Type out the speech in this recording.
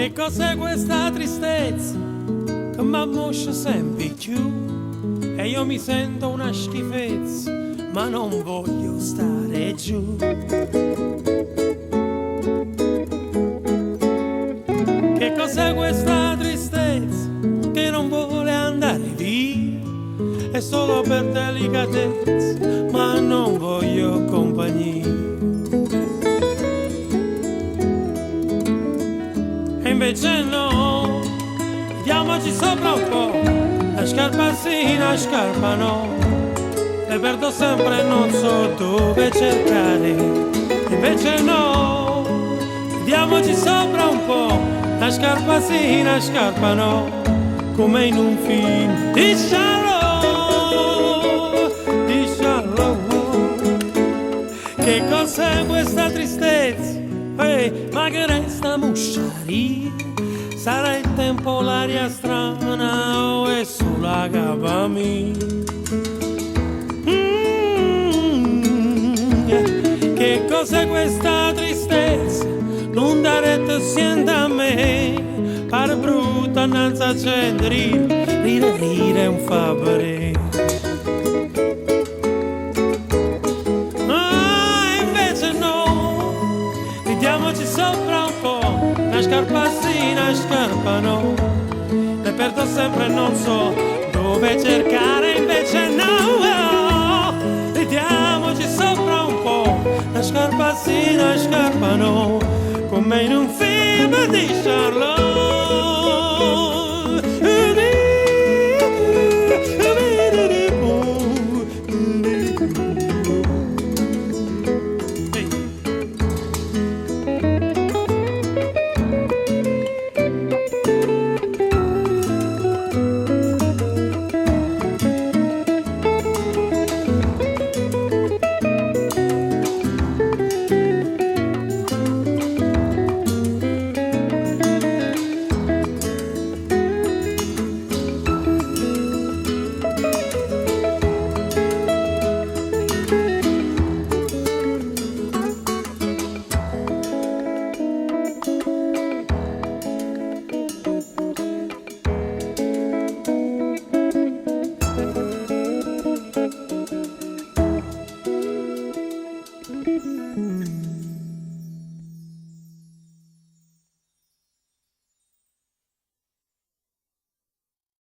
Che cos'è questa tristezza che mi ammoscia sempre più? E io mi sento una schifezza, ma non voglio stare giù. Che cos'è questa tristezza che non vuole andare via? È solo per delicatezza, ma non voglio compagnia. E invece no, vediamoci sopra un po', la scarpa sì, la scarpa no, le perdo sempre e non so dove cercare. E invece no, vediamoci sopra un po', la scarpa sì, la scarpa no, come in un film di Charlot, di Charlot. Che cos'è questa tristezza? Ma che resta musciaria? Sarà il tempo, l'aria strana o è sulla capa mia? Che cos'è questa tristezza? Non dare te siente a me, pare brutta innanzi a gente, rire un favore. Invece no, vediamoci sopra un po', la scarpa sì, la scarpa no, le perdo sempre e non so dove cercare. Invece no, vediamoci sopra un po', la scarpa sì, la scarpa no,